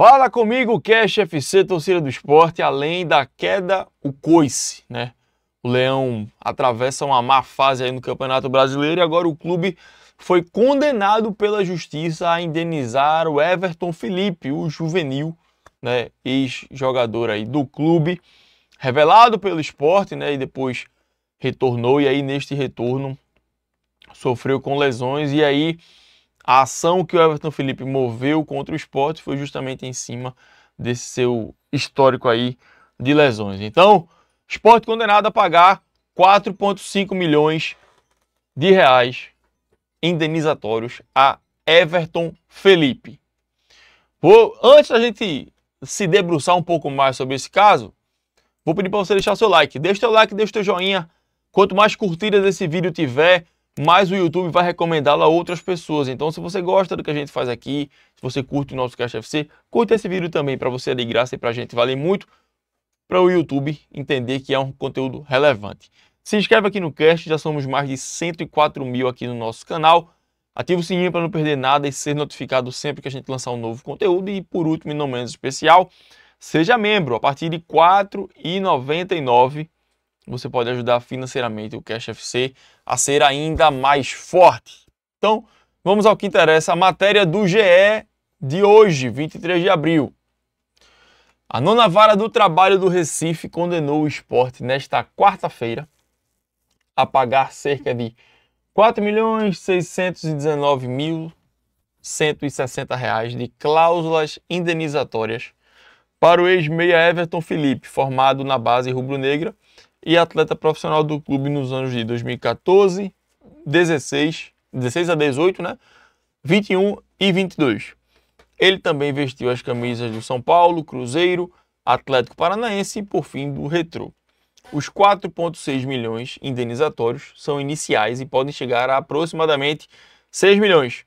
Fala comigo, Cash FC, torcida do esporte. Além da queda, o coice, né? O Leão atravessa uma má fase aí no Campeonato Brasileiro e agora o clube foi condenado pela justiça a indenizar o Everton Felipe, o juvenil, né? Ex-jogador aí do clube, revelado pelo esporte, né? E depois retornou, e aí neste retorno sofreu com lesões, e aí a ação que o Everton Felipe moveu contra o esporte foi justamente em cima desse seu histórico aí de lesões. Então, esporte condenado a pagar 4,5 milhões de reais indenizatórios a Everton Felipe. Antes da gente se debruçar um pouco mais sobre esse caso, vou pedir para você deixar o seu like. Deixa o seu like, deixa o seu joinha. Quanto mais curtidas esse vídeo tiver, mais o YouTube vai recomendá-lo a outras pessoas. Então, se você gosta do que a gente faz aqui, se você curte o nosso Cash FC, curta esse vídeo também, para você é de graça e para a gente vale muito, para o YouTube entender que é um conteúdo relevante. Se inscreve aqui no Cash, já somos mais de 104 mil aqui no nosso canal. Ativa o sininho para não perder nada e ser notificado sempre que a gente lançar um novo conteúdo. E por último, e não menos especial, seja membro. A partir de R$ 4,99 você pode ajudar financeiramente o Cash FC a ser ainda mais forte. Então, vamos ao que interessa. A matéria do GE de hoje, 23 de abril. A nona vara do trabalho do Recife condenou o esporte nesta quarta-feira a pagar cerca de R$ 4.619.160 de cláusulas indenizatórias para o ex-meia Everton Felipe, formado na base rubro-negra e atleta profissional do clube nos anos de 2014, 16 a 18, né? 21 e 22. Ele também vestiu as camisas do São Paulo, Cruzeiro, Atlético Paranaense e, por fim, do Retrô. Os 4,6 milhões indenizatórios são iniciais e podem chegar a aproximadamente 6 milhões,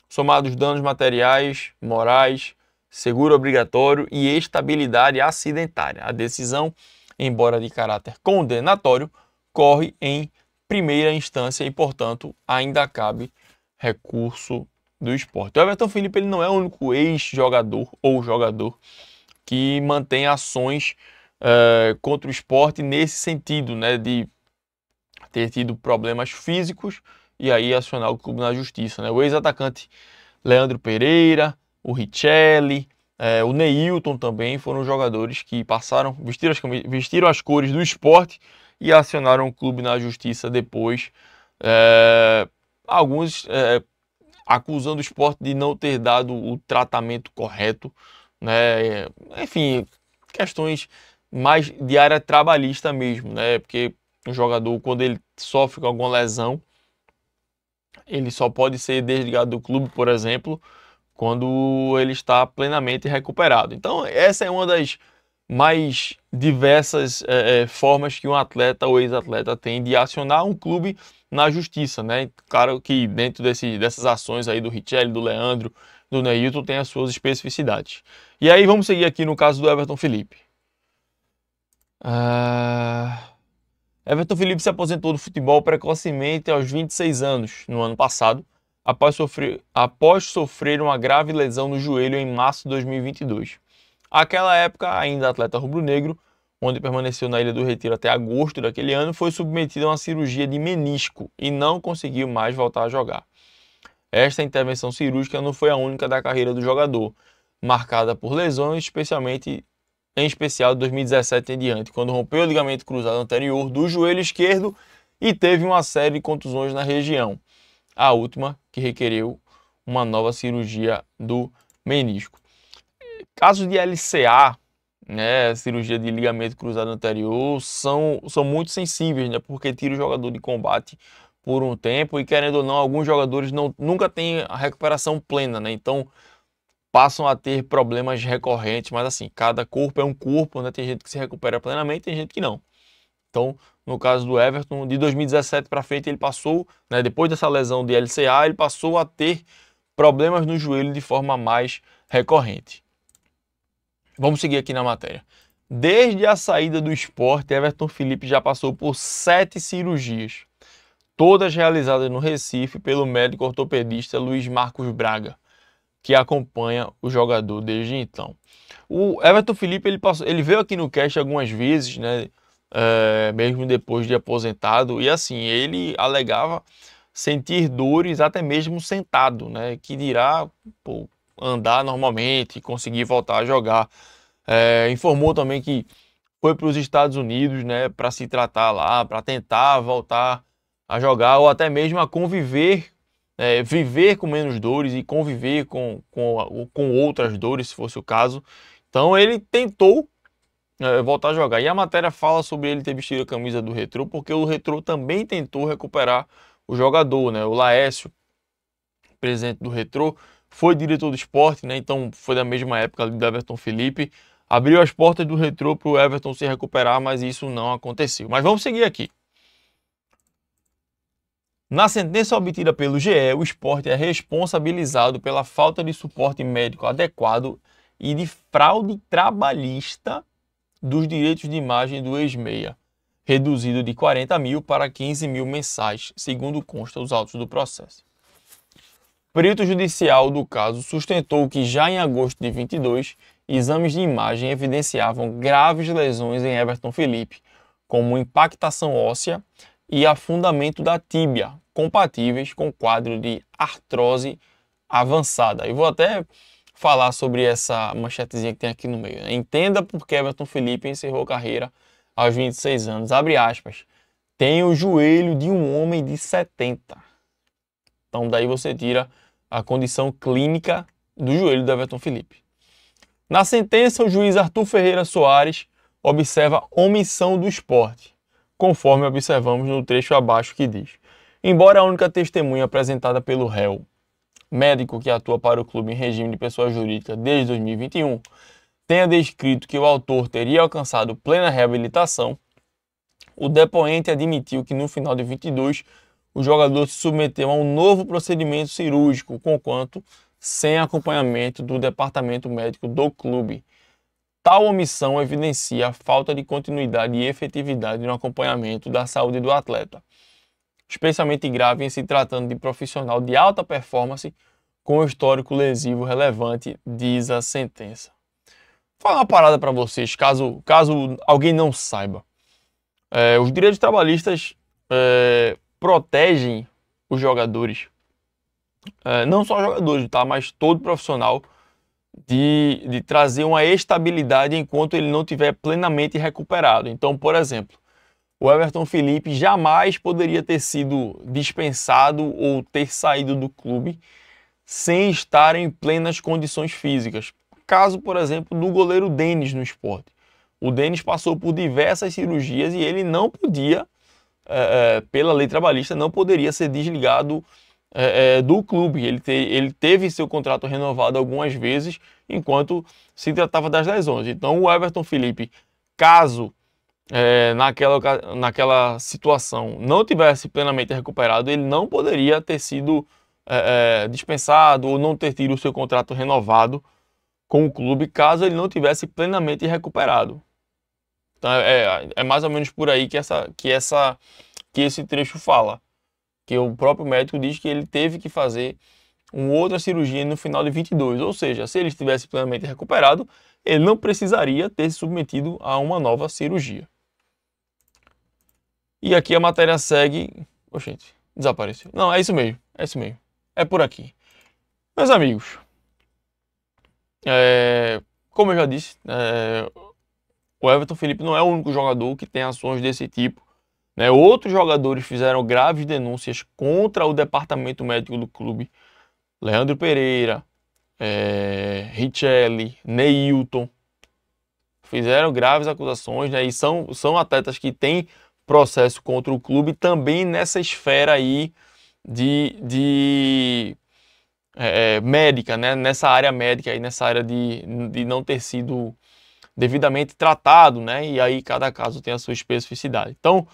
somados danos materiais, morais, seguro obrigatório e estabilidade acidentária. A decisão, embora de caráter condenatório, corre em primeira instância e, portanto, ainda cabe recurso do esporte. O Everton Felipe ele não é o único ex-jogador ou jogador que mantém ações contra o esporte nesse sentido, né, de ter tido problemas físicos e aí acionar o clube na justiça, né? O ex-atacante Leandro Pereira, o Richelli, o Neilton também foram jogadores que vestiram as cores do esporte e acionaram o clube na justiça depois. Alguns acusando o esporte de não ter dado o tratamento correto, né? Enfim, questões mais de área trabalhista mesmo, né? Porque o jogador, quando ele sofre com alguma lesão, ele só pode ser desligado do clube, por exemplo, quando ele está plenamente recuperado. Então, essa é uma das mais diversas formas que um atleta ou ex-atleta tem de acionar um clube na justiça, né? Claro que dentro dessas ações aí do Richelli, do Leandro, do Neilton, tem as suas especificidades. E aí vamos seguir aqui no caso do Everton Felipe. Everton Felipe se aposentou do futebol precocemente aos 26 anos, no ano passado, após sofrer uma grave lesão no joelho em março de 2022. Aquela época, ainda atleta rubro-negro, onde permaneceu na Ilha do Retiro até agosto daquele ano, foi submetido a uma cirurgia de menisco e não conseguiu mais voltar a jogar. Esta intervenção cirúrgica não foi a única da carreira do jogador, marcada por lesões, em especial de 2017 em diante, quando rompeu o ligamento cruzado anterior do joelho esquerdo e teve uma série de contusões na região. A última que requereu uma nova cirurgia do menisco. Casos de LCA, né, cirurgia de ligamento cruzado anterior, são muito sensíveis, né, porque tira o jogador de combate por um tempo e, querendo ou não, alguns jogadores nunca têm a recuperação plena, né, então passam a ter problemas recorrentes, mas assim, cada corpo é um corpo, né, tem gente que se recupera plenamente, tem gente que não. Então, no caso do Everton, de 2017 para frente, ele passou, né, depois dessa lesão de LCA, ele passou a ter problemas no joelho de forma mais recorrente. Vamos seguir aqui na matéria. Desde a saída do esporte, Everton Felipe já passou por 7 cirurgias, todas realizadas no Recife pelo médico ortopedista Luiz Marcos Braga, que acompanha o jogador desde então. O Everton Felipe ele veio aqui no cast algumas vezes, né? Mesmo depois de aposentado, e assim, ele alegava sentir dores até mesmo sentado, né? Que dirá, pô, andar normalmente, conseguir voltar a jogar. Informou também que foi para os Estados Unidos, né, para se tratar lá, para tentar voltar a jogar ou até mesmo a conviver, viver com menos dores e conviver com outras dores, se fosse o caso. Então ele tentou voltar a jogar. E a matéria fala sobre ele ter vestido a camisa do Retrô, porque o Retrô também tentou recuperar o jogador, né? O Laércio, presidente do Retrô, foi diretor do esporte, né? Então foi da mesma época do Everton Felipe. Abriu as portas do Retrô para o Everton se recuperar, mas isso não aconteceu. Mas vamos seguir aqui. Na sentença obtida pelo GE, o esporte é responsabilizado pela falta de suporte médico adequado e de fraude trabalhista dos direitos de imagem do ex-meia, reduzido de 40 mil para 15 mil mensais, segundo consta os autos do processo. O perito judicial do caso sustentou que já em agosto de 22, exames de imagem evidenciavam graves lesões em Everton Felipe, como impactação óssea e afundamento da tíbia, compatíveis com quadro de artrose avançada. Eu vou até falar sobre essa manchetezinha que tem aqui no meio. Entenda por que Everton Felipe encerrou carreira aos 26 anos. Abre aspas. Tem o joelho de um homem de 70. Então daí você tira a condição clínica do joelho do Everton Felipe. Na sentença, o juiz Arthur Ferreira Soares observa omissão do esporte, conforme observamos no trecho abaixo que diz: embora a única testemunha apresentada pelo réu, médico que atua para o clube em regime de pessoa jurídica desde 2021, tenha descrito que o autor teria alcançado plena reabilitação, o depoente admitiu que no final de 22 o jogador se submeteu a um novo procedimento cirúrgico, conquanto sem acompanhamento do departamento médico do clube. Tal omissão evidencia a falta de continuidade e efetividade no acompanhamento da saúde do atleta, especialmente grave em se tratando de profissional de alta performance com histórico lesivo relevante, diz a sentença. Vou falar uma parada para vocês, caso alguém não saiba. Os direitos trabalhistas protegem os jogadores, não só jogadores, tá? Mas todo profissional, de trazer uma estabilidade enquanto ele não estiver plenamente recuperado. Então, por exemplo, o Everton Felipe jamais poderia ter sido dispensado ou ter saído do clube sem estar em plenas condições físicas. Caso, por exemplo, do goleiro Denis no Sport. O Denis passou por diversas cirurgias e ele não podia, pela lei trabalhista, não poderia ser desligado do clube. Ele teve seu contrato renovado algumas vezes enquanto se tratava das lesões. Então o Everton Felipe, caso naquela situação não tivesse plenamente recuperado, ele não poderia ter sido dispensado ou não ter tido o seu contrato renovado com o clube, caso ele não tivesse plenamente recuperado. Então é mais ou menos por aí que esse trecho fala. Que o próprio médico diz que ele teve que fazer uma outra cirurgia no final de 22. Ou seja, se ele estivesse plenamente recuperado, ele não precisaria ter se submetido a uma nova cirurgia. E aqui a matéria segue... Oxente, desapareceu. Não, é isso mesmo, é isso mesmo. É por aqui. Meus amigos, como eu já disse, o Everton Felipe não é o único jogador que tem ações desse tipo. Outros jogadores fizeram graves denúncias contra o departamento médico do clube. Leandro Pereira, Richelli, Neilton, fizeram graves acusações, e são atletas que têm processo contra o clube também nessa esfera aí de médica, né? Nessa área médica, aí, nessa área de não ter sido devidamente tratado, né? E aí cada caso tem a sua especificidade. Então,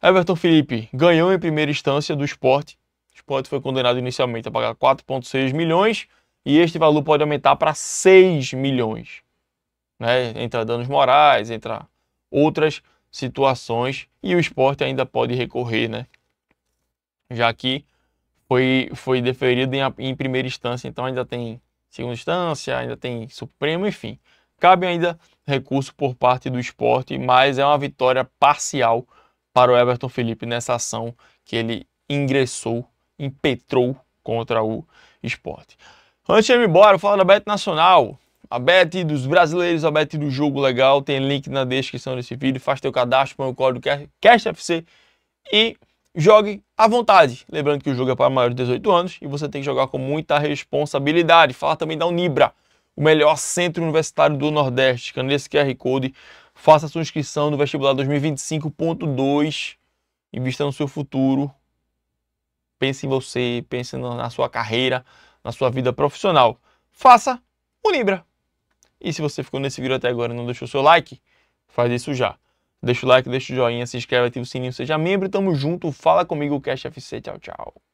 Everton Felipe ganhou em primeira instância do Sport. O Sport foi condenado inicialmente a pagar 4,6 milhões e este valor pode aumentar para 6 milhões. Entra danos morais, entra outras situações e o Sport ainda pode recorrer, né? Já que foi deferido em primeira instância, então ainda tem segunda instância, ainda tem Supremo, enfim. Cabe ainda recurso por parte do Sport, mas é uma vitória parcial para o Everton Felipe nessa ação que ele ingressou, impetrou contra o Sport. Antes de ir embora, eu falo da Bet Nacional. A Bet dos brasileiros, a Bet do jogo legal, tem link na descrição desse vídeo. Faz teu cadastro, põe o código CASHFC e jogue à vontade. Lembrando que o jogo é para maiores de 18 anos e você tem que jogar com muita responsabilidade. Fala também da Unibra, o melhor centro universitário do Nordeste. Clica nesse QR Code, faça sua inscrição no vestibular 2025.2, invista no seu futuro, pense em você, pense na sua carreira, na sua vida profissional. Faça Unibra. E se você ficou nesse vídeo até agora e não deixou seu like, faz isso já. Deixa o like, deixa o joinha, se inscreve, ativa o sininho, seja membro. Tamo junto, fala comigo, CashFC. Tchau, tchau.